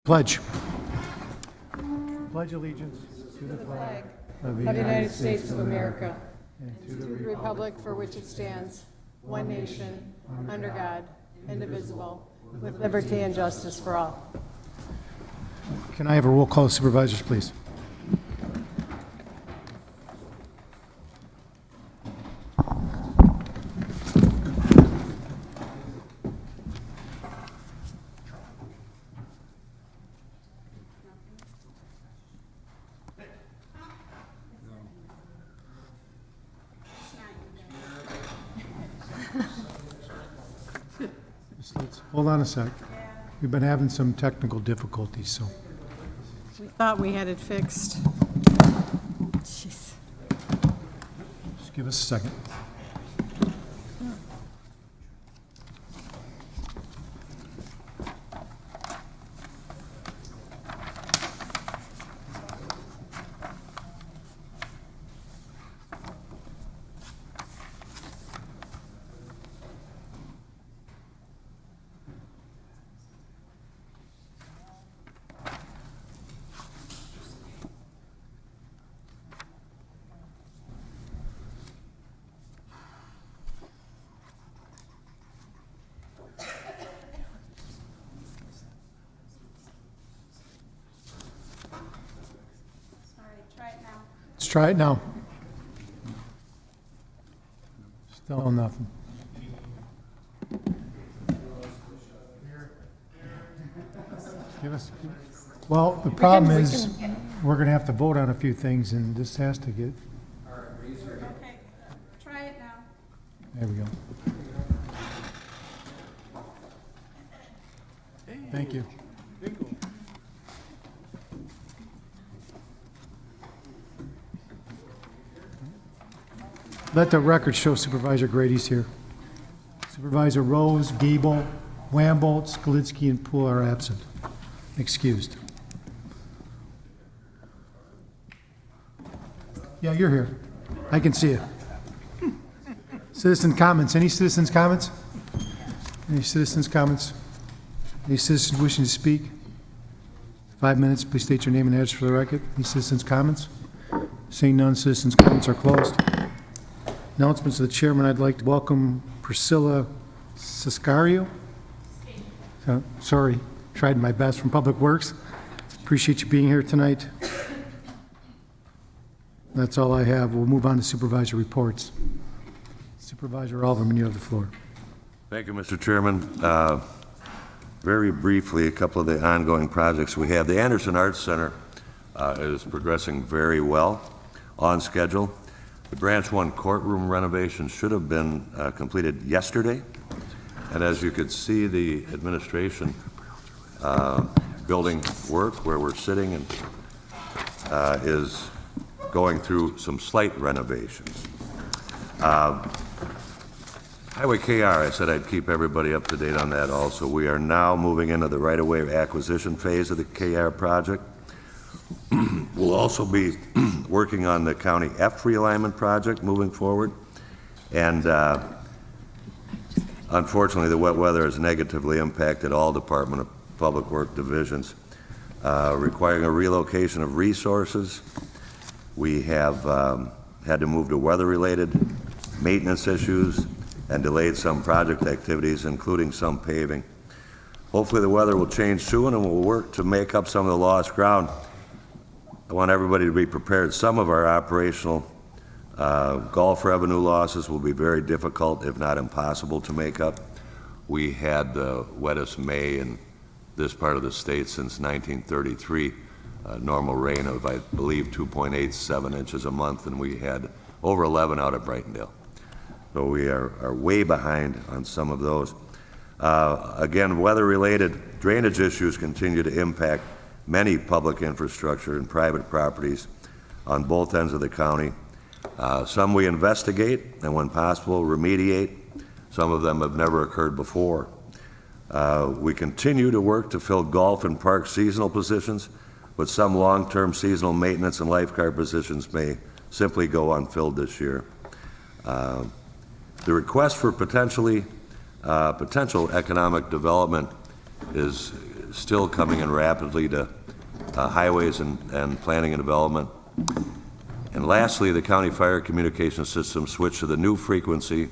Pledge. Pledge allegiance to the flag of the United States of America, and to the republic for which it stands, one nation, under God, indivisible, with liberty and justice for all. Can I have a roll call of supervisors, please? Hold on a sec. We've been having some technical difficulties, so. We thought we had it fixed. Jeez. Just give us a second. Let's try it now. Still nothing. Well, the problem is, we're going to have to vote on a few things, and this has to get. Okay, try it now. There we go. Thank you. Let the record show Supervisor Grady's here. Supervisor Rose, Gable, Wambolt, Skalitsky, and Poole are absent. Excused. Yeah, you're here. I can see it. Citizen comments. Any citizens' comments? Any citizens' comments? Any citizens wishing to speak? 5 minutes. Please state your name and address for the record. Any citizens' comments? Seeing none, citizens' comments are closed. Announcements of the chairman. I'd like to welcome Priscilla Siscario. Sorry, tried my best, from Public Works. Appreciate you being here tonight. That's all I have. We'll move on to supervisor reports. Supervisor Alderman, you have the floor. Thank you, Mr. Chairman. Very briefly, a couple of the ongoing projects we have. The Anderson Arts Center is progressing very well, on schedule. The Branch 1 courtroom renovation should have been completed yesterday. And as you could see, the administration building work where we're sitting and is going through some slight renovations. Highway KR, I said I'd keep everybody up to date on that also. We are now moving into the right-of-way acquisition phase of the KR project. We'll also be working on the County F realignment project moving forward. And unfortunately, the wet weather has negatively impacted all Department of Public Works divisions, requiring a relocation of resources. We have had to move to weather-related maintenance issues and delayed some project activities, including some paving. Hopefully the weather will change soon and we'll work to make up some of the lost ground. I want everybody to be prepared. Some of our operational golf revenue losses will be very difficult, if not impossible, to make up. We had the wettest May in this part of the state since 1933. Normal rain of, I believe, 2.87 inches a month, and we had over 11 out at Brightondale. So we are way behind on some of those. Again, weather-related drainage issues continue to impact many public infrastructure and private properties on both ends of the county. Some we investigate and, when possible, remediate. Some of them have never occurred before. We continue to work to fill golf and park seasonal positions, but some long-term seasonal maintenance and lifeguard positions may simply go unfilled this year. The request for potential economic development is still coming in rapidly to highways and planning and development. And lastly, the county fire communication system switched to the new frequency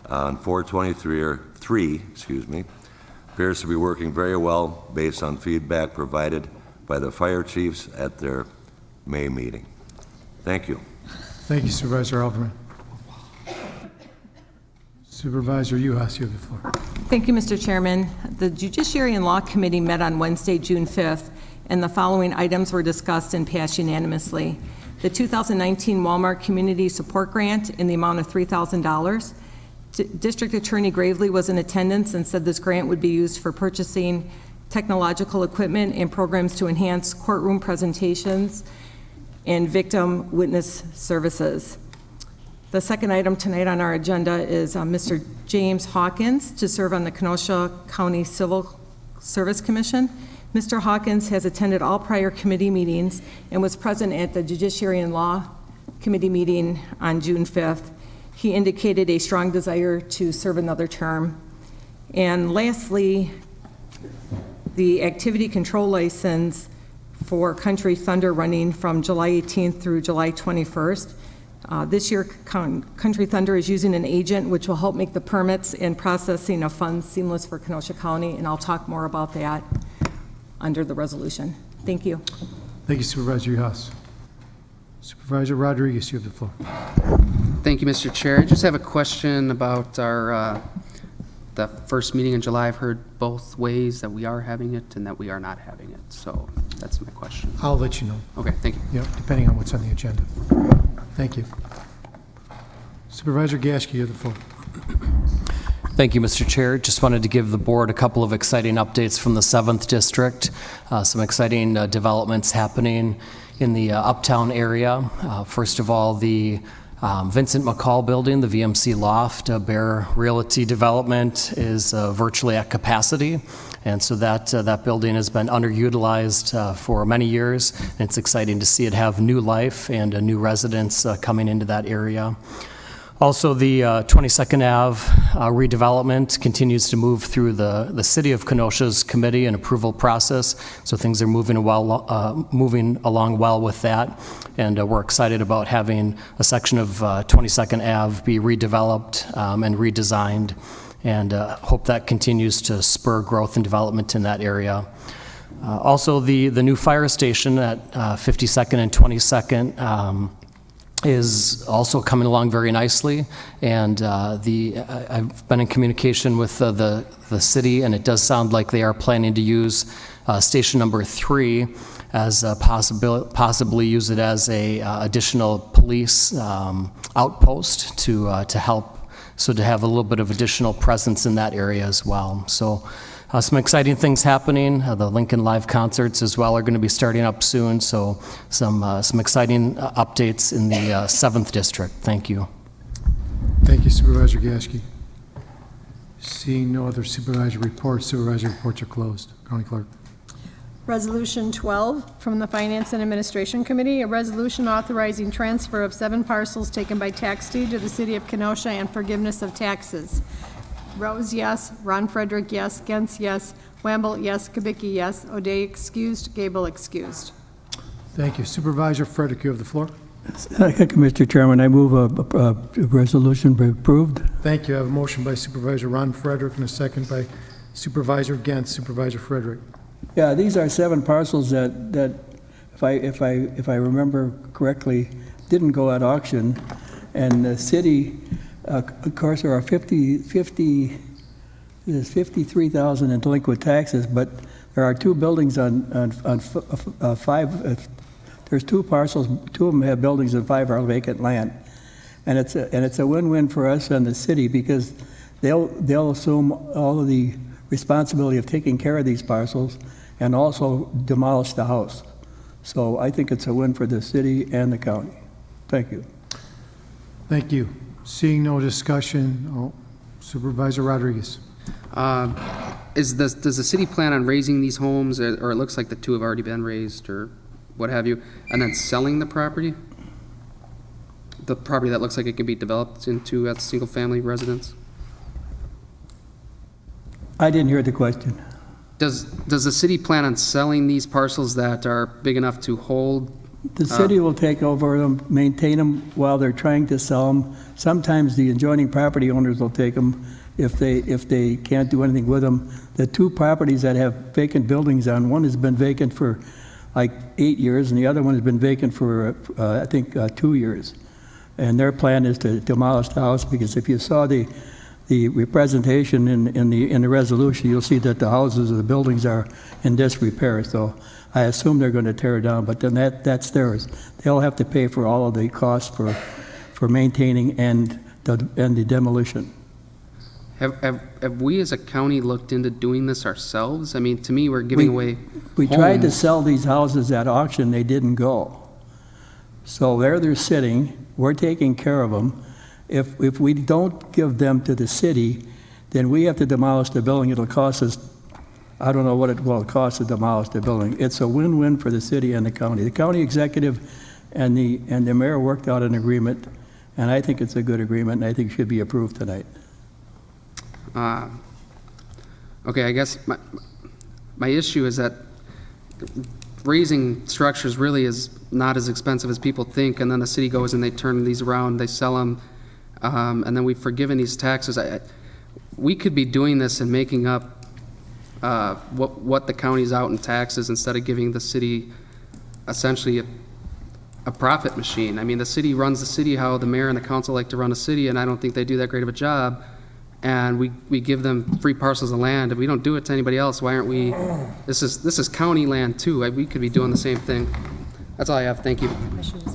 on 423, appears to be working very well based on feedback provided by the fire chiefs at their May meeting. Thank you. Thank you, Supervisor Alderman. Supervisor Uhas, you have the floor. Thank you, Mr. Chairman. The Judiciary and Law Committee met on Wednesday, June 5th, and the following items were discussed and passed unanimously. The 2019 Walmart Community Support Grant in the amount of $3,000. District Attorney Gravely was in attendance and said this grant would be used for purchasing technological equipment and programs to enhance courtroom presentations and victim witness services. The second item tonight on our agenda is Mr. James Hawkins to serve on the Kenosha County Civil Service Commission. Mr. Hawkins has attended all prior committee meetings and was present at the Judiciary and Law Committee meeting on June 5th. He indicated a strong desire to serve another term. And lastly, the activity control license for Country Thunder running from July 18th through July 21st. This year, Country Thunder is using an agent which will help make the permits and processing of funds seamless for Kenosha County, and I'll talk more about that under the resolution. Thank you. Thank you, Supervisor Uhas. Supervisor Rodriguez, you have the floor. Thank you, Mr. Chair. I just have a question about our the first meeting in July. I've heard both ways that we are having it and that we are not having it, so that's my question. I'll let you know. Okay, thank you. Yeah, depending on what's on the agenda. Thank you. Supervisor Gaske, you have the floor. Thank you, Mr. Chair. Just wanted to give the board a couple of exciting updates from the 7th District. Some exciting developments happening in the uptown area. First of all, the Vincent McCall building, the VMC Loft, Bear Realty Development, is virtually at capacity. And so that building has been underutilized for many years. And it's exciting to see it have new life and new residents coming into that area. Also, the 22nd Ave redevelopment continues to move through the City of Kenosha's committee and approval process, so things are moving along well with that, and we're excited about having a section of 22nd Ave be redeveloped and redesigned, and hope that continues to spur growth and development in that area. Also, the new fire station at 52nd and 22nd is also coming along very nicely, and I've been in communication with the city, and it does sound like they are planning to use station number 3 as possibly use it as a additional police outpost to help, so to have a little bit of additional presence in that area as well. So some exciting things happening. The Lincoln Live concerts as well are going to be starting up soon. So some exciting updates in the 7th District. Thank you. Thank you, Supervisor Gaske. Seeing no other supervisor reports are closed. County Clerk. Resolution 12 from the Finance and Administration Committee, a resolution authorizing transfer of 7 parcels taken by tax deed to the City of Kenosha and forgiveness of taxes. Rose, yes. Ron Frederick, yes. Gentz, yes. Wamble, yes. Kubicki, yes. O'Day excused. Gable excused. Thank you. Supervisor Frederick, you have the floor. Thank you, Mr. Chairman. I move a resolution be approved. Thank you. I have a motion by Supervisor Ron Frederick and a second by Supervisor Gantz. Supervisor Frederick. Yeah, these are 7 parcels that if I remember correctly, didn't go at auction, and the city, of course, there are 53,000 in delinquent taxes, but there are 2 buildings on 5. There's 2 parcels. 2 of them have buildings and 5 are vacant land, and it's a win-win for us and the city, because they'll assume all of the responsibility of taking care of these parcels and also demolish the house. So I think it's a win for the city and the county. Thank you. Thank you. Seeing no discussion, Supervisor Rodriguez. Does the city plan on raising these homes, or it looks like the 2 have already been raised, or what have you, and then selling the property? The property that looks like it could be developed into a single-family residence? I didn't hear the question. Does the city plan on selling these parcels that are big enough to hold? The city will take over them, maintain them while they're trying to sell them. Sometimes the adjoining property owners will take them if they can't do anything with them. The two properties that have vacant buildings on, one has been vacant for like 8 years, and the other one has been vacant for, I think, 2 years. And their plan is to demolish the house, because if you saw the representation in the resolution, you'll see that the houses or the buildings are in disrepair. So I assume they're going to tear it down, but then that's theirs. They'll have to pay for all of the costs for maintaining and the demolition. Have we as a county looked into doing this ourselves? I mean, to me, we're giving away We tried to homes. sell these houses at auction, they didn't go. So there they're sitting, we're taking care of them. If we don't give them to the city, then we have to demolish the building. It'll cost us, I don't know what it will cost to demolish the building. It's a win-win for the city and the county. The county executive and the mayor worked out an agreement, and I think it's a good agreement, and I think it should be approved tonight. Okay, I guess my issue is that raising structures really is not as expensive as people think, and then the city goes and they turn these around, they sell them, and then we've forgiven these taxes. We could be doing this and making up what the county's out in taxes instead of giving the city essentially a profit machine. I mean, the city runs the city how the mayor and the council like to run a city, and I don't think they do that great of a job. And we give them free parcels of land. If we don't do it to anybody else, why aren't we? This is county land too. We could be doing the same thing. That's all I have. Thank you.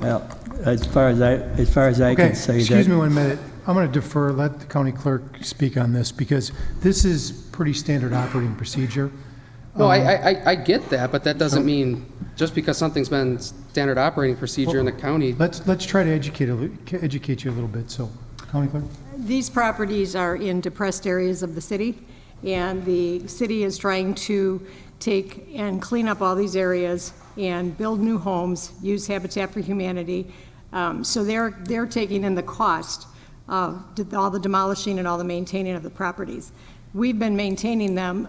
Well, as far as I Okay, can say that. excuse me 1 minute. I'm going to defer, let the county clerk speak on this, because this is pretty standard operating procedure. No, I get that, but that doesn't mean just because something's been standard operating procedure in the county. Let's try to educate you a little bit, so, county clerk? These properties are in depressed areas of the city, and the city is trying to take and clean up all these areas and build new homes, use Habitat for Humanity. So they're taking in the cost of all the demolishing and all the maintaining of the properties. We've been maintaining them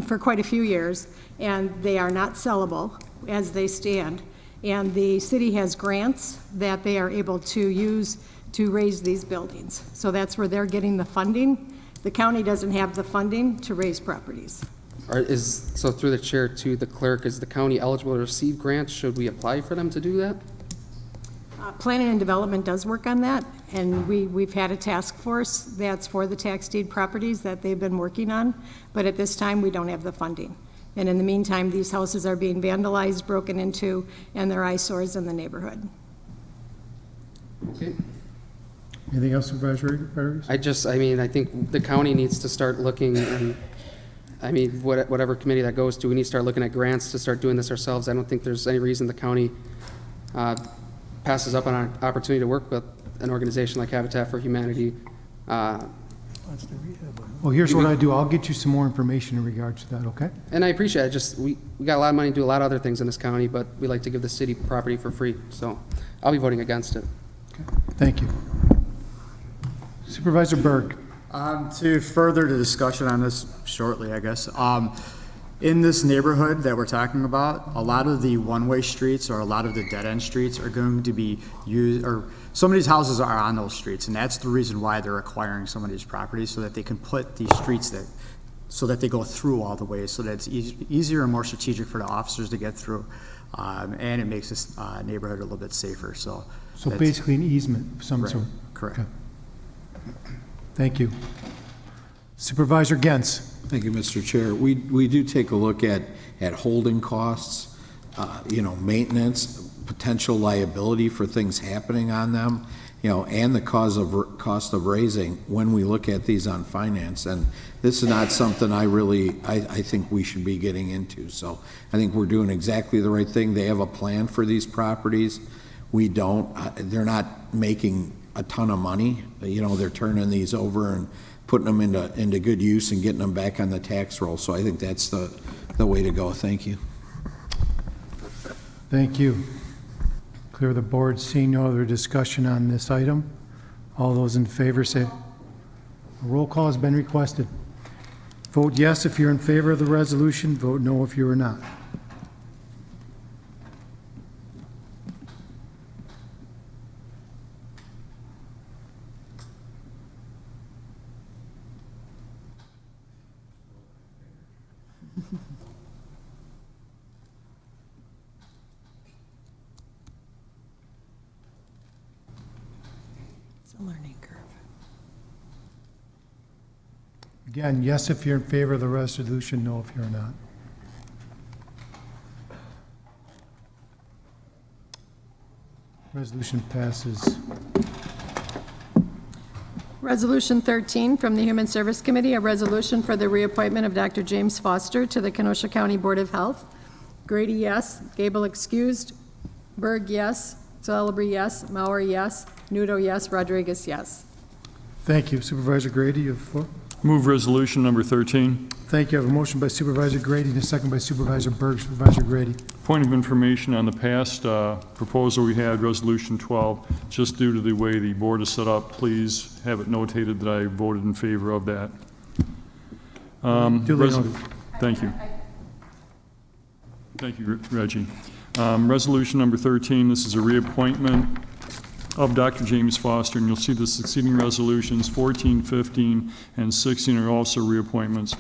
for quite a few years, and they are not sellable as they stand. And the city has grants that they are able to use to raise these buildings. So that's where they're getting the funding. The county doesn't have the funding to raise properties. So through the chair to the clerk, is the county eligible to receive grants? Should we apply for them to do that? Planning and Development does work on that, and we've had a task force that's for the tax deed properties that they've been working on, but at this time, we don't have the funding. And in the meantime, these houses are being vandalized, broken into, and they're eyesores in the neighborhood. Okay. Anything else, Supervisor Rodriguez? I think the county needs to start looking, and, I mean, whatever committee that goes to, we need to start looking at grants to start doing this ourselves. I don't think there's any reason the county passes up on an opportunity to work with an organization like Habitat for Humanity. Well, here's what I do. I'll get you some more information in regards to that, okay? And I appreciate it. We got a lot of money to do a lot of other things in this county, but we like to give the city property for free. So I'll be voting against it. Okay. Thank you. Supervisor Berg. To further the discussion on this shortly, I guess. In this neighborhood that we're talking about, a lot of the one-way streets or a lot of the dead-end streets are going to be used, or some of these houses are on those streets, and that's the reason why they're acquiring some of these properties, so that they can put these streets so that they go through all the way, so that it's easier and more strategic for the officers to get through, and it makes this neighborhood a little bit safer. So Basically an easement of some right, sort. correct. Okay. Thank you. Supervisor Gens. Thank you, Mr. Chair. We do take a look at holding costs, maintenance, potential liability for things happening on them, and the cost of raising when we look at these on finance. And this is not something I think we should be getting into. So I think we're doing exactly the right thing. They have a plan for these properties. We don't. They're not making a ton of money. They're turning these over and putting them into good use and getting them back on the tax roll. So I think that's the way to go. Thank you. Thank you. Clear the board. Seeing no other discussion on this item. All those in favor say, a roll call has been requested. Vote yes if you're in favor of the resolution, vote no if you are not. It's a learning curve. Again, yes if you're in favor of the resolution, no if you're not. Resolution passes. Resolution 13 from the Human Service Committee, a resolution for the reappointment of Dr. James Foster to the Kenosha County Board of Health. Grady, yes. Gable excused. Berg, yes. Celebrity, yes. Mauer, yes. Nudo, yes. Rodriguez, yes. Thank you. Supervisor Grady, you have the floor. Move resolution number 13. Thank you. I have a motion by Supervisor Grady and a second by Supervisor Berg. Supervisor Grady. Point of information on the past proposal we had, Resolution 12, just due to the way the board is set up, please have it notated that I voted in favor of that. Duly noted. Thank you. Thank you, Reggie. Resolution number 13, this is a reappointment of Dr. James Foster, and you'll see the succeeding resolutions, 14, 15, and 16 are also reappointments.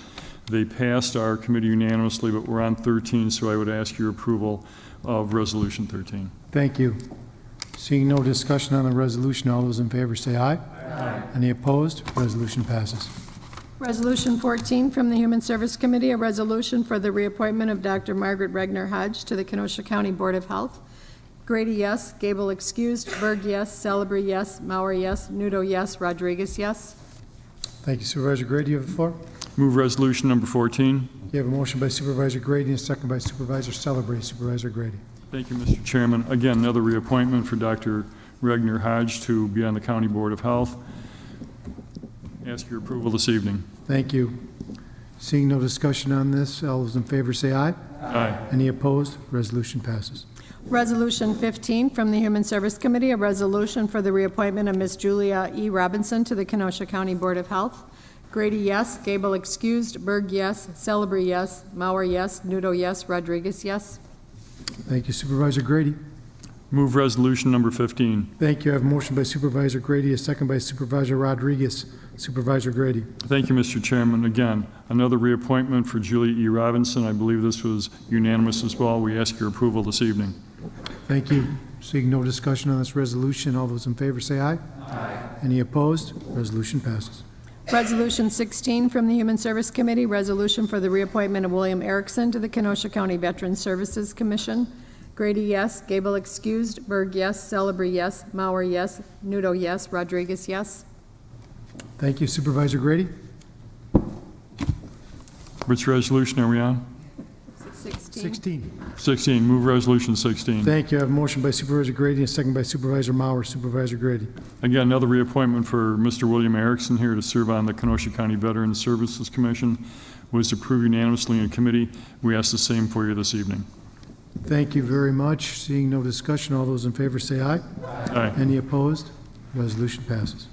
They passed our committee unanimously, but we're on 13, so I would ask your approval of Resolution 13. Thank you. Seeing no discussion on the resolution, all those in favor say aye. Aye. Any opposed? Resolution passes. Resolution 14 from the Human Service Committee, a resolution for the reappointment of Dr. Margaret Regner Hodge to the Kenosha County Board of Health. Grady, yes. Gable excused. Berg, yes. Celebrity, yes. Mauer, yes. Nudo, yes. Rodriguez, yes. Thank you. Supervisor Grady, you have the floor. Move resolution number 14. You have a motion by Supervisor Grady and a second by Supervisor Celebrity. Supervisor Grady. Thank you, Mr. Chairman. Again, another reappointment for Dr. Regner Hodge to be on the County Board of Health. Ask your approval this evening. Thank you. Seeing no discussion on this, all those in favor say aye. Aye. Any opposed? Resolution passes. Resolution 15 from the Human Service Committee, a resolution for the reappointment of Ms. Julia E. Robinson to the Kenosha County Board of Health. Grady, yes. Gable excused. Berg, yes. Celebrity, yes. Mauer, yes. Nudo, yes. Rodriguez, yes. Thank you. Supervisor Grady. Move resolution number 15. Thank you. I have a motion by Supervisor Grady, a second by Supervisor Rodriguez. Supervisor Grady. Thank you, Mr. Chairman. Again, another reappointment for Julia E. Robinson. I believe this was unanimous as well. We ask your approval this evening. Thank you. Seeing no discussion on this resolution, all those in favor say aye. Aye. Any opposed? Resolution passes. Resolution 16 from the Human Service Committee, resolution for the reappointment of William Erickson to the Kenosha County Veterans Services Commission. Grady, yes. Gable excused. Berg, yes. Celebrity, yes. Mauer, yes. Nudo, yes. Rodriguez, yes. Thank you. Supervisor Grady. Which resolution are we on? 16. 16. Move resolution 16. Thank you. I have a motion by Supervisor Grady and a second by Supervisor Mauer. Supervisor Grady. Again, another reappointment for Mr. William Erickson here to serve on the Kenosha County Veterans Services Commission. Was approved unanimously in committee. We ask the same for you this evening. Thank you very much. Seeing no discussion, all those in favor say aye. Aye. Any opposed? Resolution passes.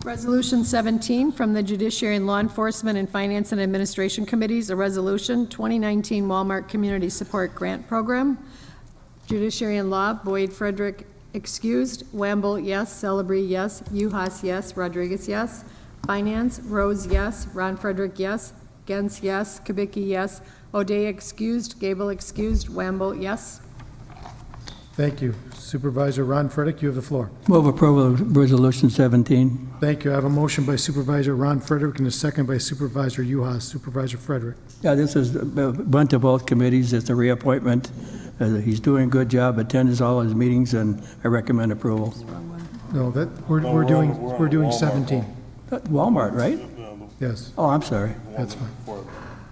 Resolution 17 from the Judiciary and Law Enforcement and Finance and Administration Committees, a resolution 2019 Walmart Community Support Grant Program. Judiciary and Law, Boyd Frederick excused. Wamble, yes. Celebrity, yes. Uhas, yes. Rodriguez, yes. Finance, Rose, yes. Ron Frederick, yes. Gens, yes. Kubicki, yes. O'Day excused. Gable excused. Wamble, yes. Thank you. Supervisor Ron Frederick, you have the floor. Move approval of Resolution 17. Thank you. I have a motion by Supervisor Ron Frederick and a second by Supervisor Uhas. Supervisor Frederick. Yeah, this is went to both committees. It's a reappointment. He's doing a good job, attends all his meetings, and I recommend approval. No, that, we're doing 17. Walmart, right? Yes, Oh, I'm sorry. that's fine.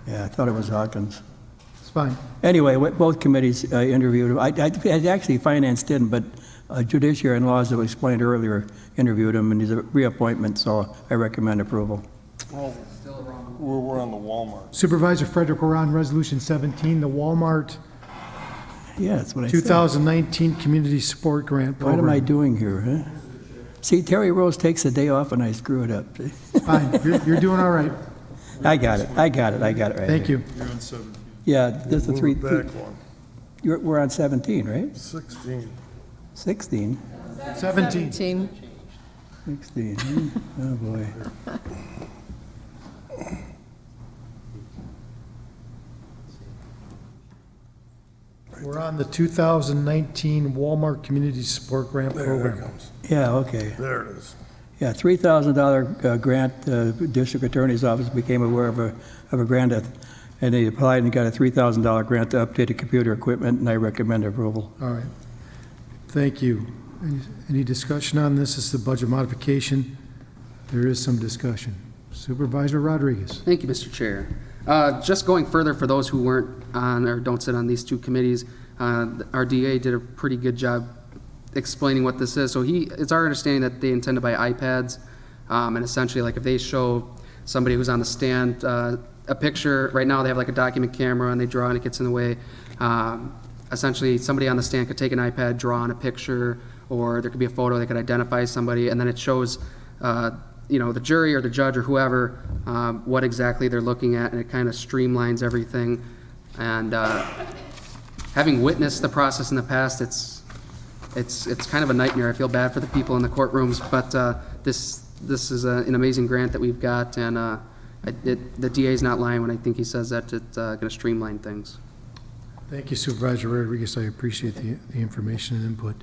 Yeah, I thought it was Hawkins. It's fine. Anyway, both committees interviewed him. I actually, Finance didn't, but Judiciary and Law, as I explained earlier, interviewed him, and he's a reappointment, so I recommend approval. Well, we're on the Walmart. Supervisor Frederick, we're on Resolution 17, the Walmart Yeah, that's what I said. 2019 Community Support Grant What Program. am I doing here, huh? See, Terry Rose takes a day off and I screw it up. See? Fine, you're doing all right. I got it right Thank here. you. You're on 17. Yeah, there's the Move three, it back one. we're on 17, right? 16. 16? 17. 17. 16, oh boy. We're on the 2019 Walmart Community Support Grant There it Program. comes. Yeah, okay. There it is. Yeah, $3,000 grant, District Attorney's Office became aware of a grant, and they applied and got a $3,000 grant to update the computer equipment, and I recommend approval. All right. Thank you. Any discussion on this? This is the budget modification. There is some discussion. Supervisor Rodriguez. Thank you, Mr. Chair. Just going further, for those who weren't on or don't sit on these two committees, our DA did a pretty good job explaining what this is. So it's our understanding that they intend to buy iPads, and essentially, like if they show somebody who's on the stand a picture, right now they have like a document camera and they draw and it gets in the way. Essentially, somebody on the stand could take an iPad, draw on a picture, or there could be a photo that could identify somebody, and then it shows the jury or the judge or whoever what exactly they're looking at, and it kind of streamlines everything. And having witnessed the process in the past, it's kind of a nightmare. I feel bad for the people in the courtrooms, but this is an amazing grant that we've got, and the DA's not lying when I think he says that it's going to streamline things. Thank you, Supervisor Rodriguez. I appreciate the information and input.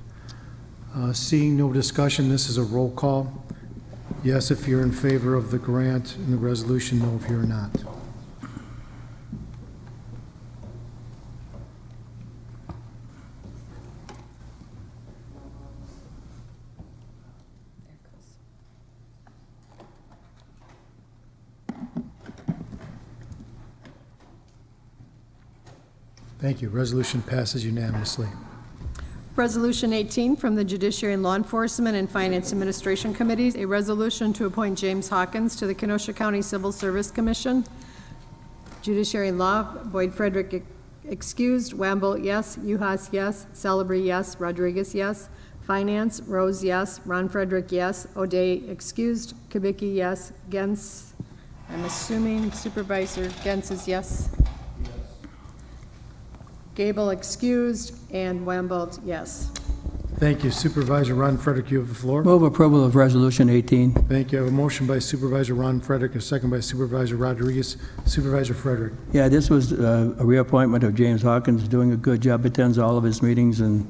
Seeing no discussion, this is a roll call. Yes, if you're in favor of the grant and the resolution, no if you're not. Thank you. Resolution passes unanimously. Resolution 18 from the Judiciary and Law Enforcement and Finance Administration Committees, a resolution to appoint James Hawkins to the Kenosha County Civil Service Commission. Judiciary and Law, Boyd Frederick excused, Wamble, yes, Uhas, yes, Celebrity, yes, Rodriguez, yes. Finance, Rose, yes, Ron Frederick, yes, O'Day excused, Kubicki, yes, Gens, I'm assuming Supervisor Gens is yes. Gable excused, and Wamble, yes. Thank you. Supervisor Ron Frederick, you have the floor. Move approval of Resolution 18. Thank you. I have a motion by Supervisor Ron Frederick, a second by Supervisor Rodriguez. Supervisor Frederick. Yeah, this was a reappointment of James Hawkins, doing a good job, attends all of his meetings, and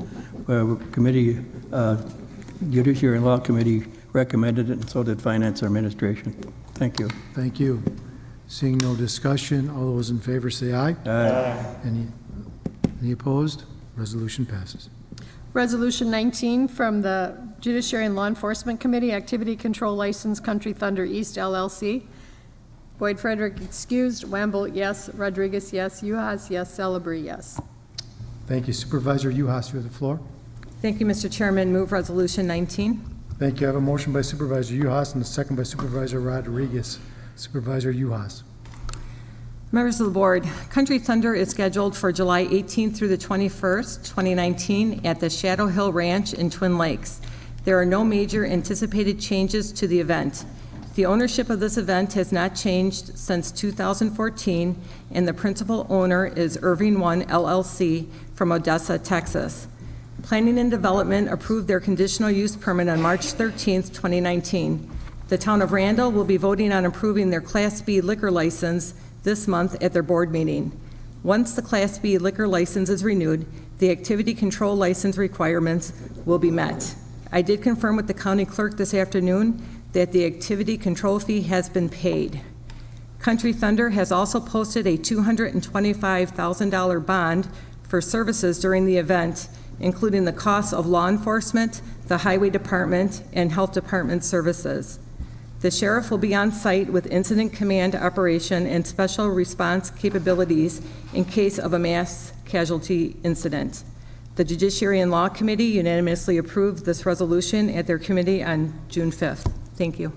Judiciary and Law Committee recommended it, and so did Finance Administration. Thank you. Thank you. Seeing no discussion, all those in favor say aye. Aye. Any opposed? Resolution passes. Resolution 19 from the Judiciary and Law Enforcement Committee, Activity Control License Country Thunder East LLC. Boyd Frederick excused, Wamble, yes, Rodriguez, yes, Uhas, yes, Celebrity, yes. Thank you. Supervisor Uhas, you have the floor. Thank you, Mr. Chairman. Move Resolution 19. Thank you. I have a motion by Supervisor Uhas and a second by Supervisor Rodriguez. Supervisor Uhas. Members of the board, Country Thunder is scheduled for July 18th through the 21st, 2019 at the Shadow Hill Ranch in Twin Lakes. There are no major anticipated changes to the event. The ownership of this event has not changed since 2014, and the principal owner is Irving One LLC from Odessa, Texas. Planning and Development approved their conditional use permit on March 13th, 2019. The town of Randall will be voting on approving their Class B liquor license this month at their board meeting. Once the Class B liquor license is renewed, the activity control license requirements will be met. I did confirm with the county clerk this afternoon that the activity control fee has been paid. Country Thunder has also posted a $225,000 bond for services during the event, including the costs of law enforcement, the highway department, and health department services. The sheriff will be on site with incident command operation and special response capabilities in case of a mass casualty incident. The Judiciary and Law Committee unanimously approved this resolution at their committee on June 5th. Thank you.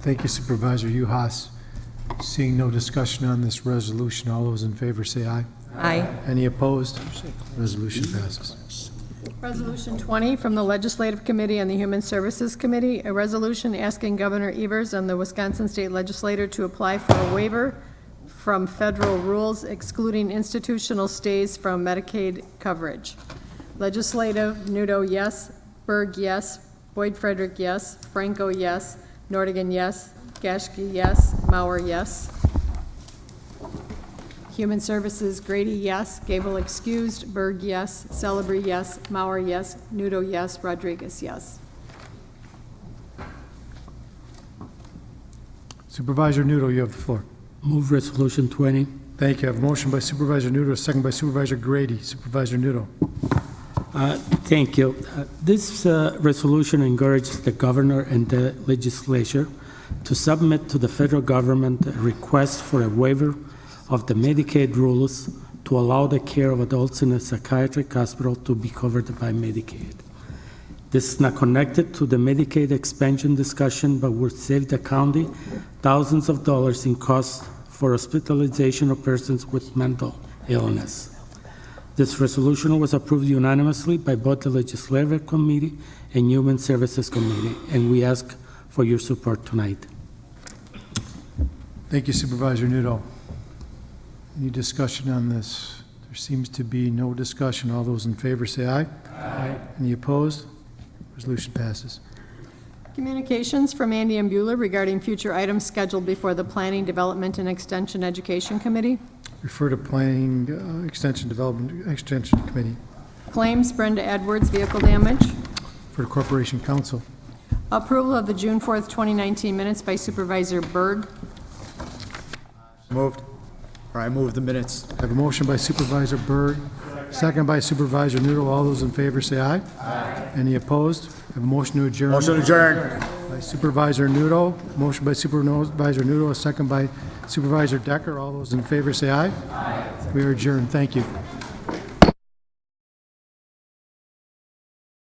Thank you, Supervisor Uhas. Seeing no discussion on this resolution, all those in favor say aye. Aye. Any opposed? Resolution passes. Resolution 20 from the Legislative Committee and the Human Services Committee, a resolution asking Governor Evers and the Wisconsin State Legislature to apply for a waiver from federal rules excluding institutional stays from Medicaid coverage. Legislative, Nudo, yes. Berg, yes. Boyd Frederick, yes. Franco, yes. Nordigan, yes. Geschke, yes. Mauer, yes. Human Services, Grady, yes. Gable excused. Berg, yes. Celebrity, yes. Mauer, yes. Nudo, yes. Rodriguez, yes. Supervisor Nudo, you have the floor. Move Resolution 20. Thank you. I have a motion by Supervisor Nudo, a second by Supervisor Grady. Supervisor Nudo. Thank you. This resolution encourages the governor and the legislature to submit to the federal government a request for a waiver of the Medicaid rules to allow the care of adults in a psychiatric hospital to be covered by Medicaid. This is not connected to the Medicaid expansion discussion, but would save the county thousands of dollars in costs for hospitalization of persons with mental illness. This resolution was approved unanimously by both the Legislative Committee and Human Services Committee, and we ask for your support tonight. Thank you, Supervisor Nudo. Any discussion on this? There seems to be no discussion. All those in favor say aye. Aye. Any opposed? Resolution passes. Communications from Andy and Bueller regarding future items scheduled before the Planning, Development, and Extension Education Committee. Refer to Planning, Extension Development, Extension Committee. Claims, Brenda Edwards, vehicle damage. For the Corporation Council. Approval of the June 4th, 2019 minutes by Supervisor Berg. Moved. Or I move the minutes. I have a motion by Supervisor Berg, second by Supervisor Nudo. All those in favor say aye. Aye. Any opposed? I have a motion to adjourn. Motion to adjourn. By Supervisor Nudo. Motion by Supervisor Nudo, a second by Supervisor Decker. All those in favor say aye. Aye. We are adjourned. Thank you.